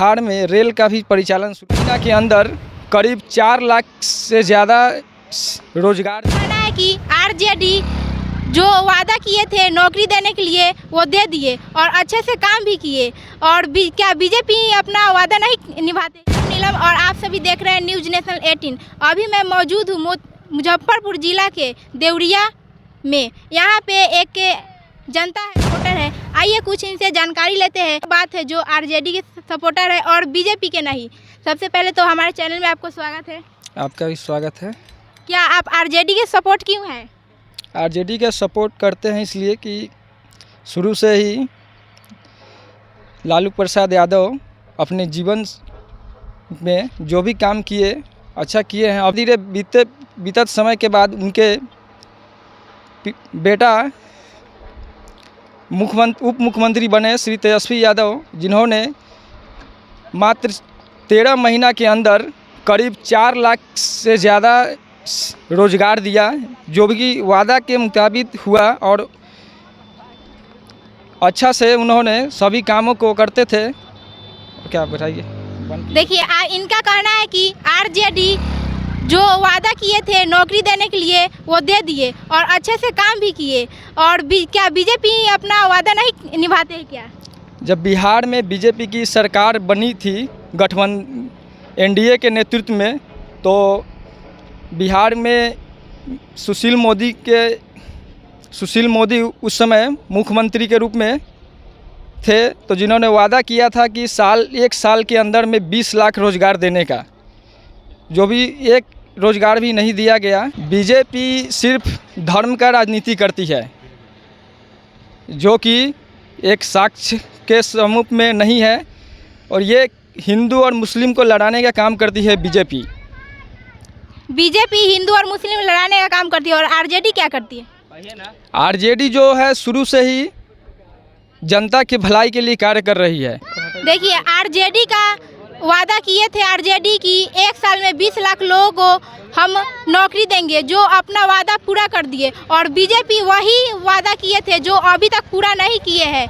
बिहार में रेल का भी परिचालन महीना के अंदर करीब 4 लाख से ज़्यादा रोजगार। कहना है कि आरजेडी जो वादा किए थे नौकरी देने के लिए वो दे दिए और अच्छे से काम भी किए। और क्या बीजेपी अपना वादा नहीं निभाते? नीलम और आप सभी देख रहे हैं न्यूज़ नेशनल 18। अभी मैं मौजूद हूँ मुजफ्फरपुर जिला के देवरिया में। यहाँ पे एक जनता है, वोटर है। आइए कुछ इनसे जानकारी लेते हैं। बात है जो आरजेडी के सपोर्टर है और बीजेपी के नहीं। सबसे पहले तो हमारे चैनल में आपको स्वागत है। आपका भी स्वागत है। क्या आप आरजेडी के सपोर्ट क्यों हैं? आरजेडी का सपोर्ट करते हैं इसलिए कि शुरू से ही लालू प्रसाद यादव अपने जीवन में जो भी काम किए अच्छा किए हैं। अब धीरे बीतत समय के बाद उनके बेटा उप मुख्यमंत्री बने श्री तेजस्वी यादव, जिन्होंने मात्र 13 महीना के अंदर करीब 4 लाख से ज़्यादा रोजगार दिया, जो भी वादा के मुताबिक हुआ। और अच्छा से उन्होंने सभी कामों को करते थे। क्या बताइए? देखिए इनका कहना है कि आरजेडी जो वादा किए थे नौकरी देने के लिए वो दे दिए और अच्छे से काम भी किए। और क्या बीजेपी अपना वादा नहीं निभाते हैं क्या? जब बिहार में बीजेपी की सरकार बनी थी गठबंधन एनडीए के नेतृत्व में, तो बिहार में सुशील मोदी उस समय मुख्यमंत्री के रूप में थे, तो जिन्होंने वादा किया था कि एक साल के अंदर में 20 लाख रोजगार देने का, जो भी एक रोजगार भी नहीं दिया गया। बीजेपी सिर्फ धर्म का राजनीति करती है, जो कि एक साक्ष्य के समूह में नहीं है, और ये हिंदू और मुस्लिम को लड़ाने का काम करती है बीजेपी। हिंदू और मुस्लिम लड़ाने का काम करती है। और आरजेडी क्या करती है? आरजेडी जो है शुरू से ही जनता की भलाई के लिए कार्य कर रही है। देखिए आरजेडी का वादा किए थे आरजेडी की 1 साल में 20 लाख लोगों को हम नौकरी देंगे, जो अपना वादा पूरा कर दिए। और बीजेपी वही वादा किए थे जो अभी तक पूरा नहीं किए हैं।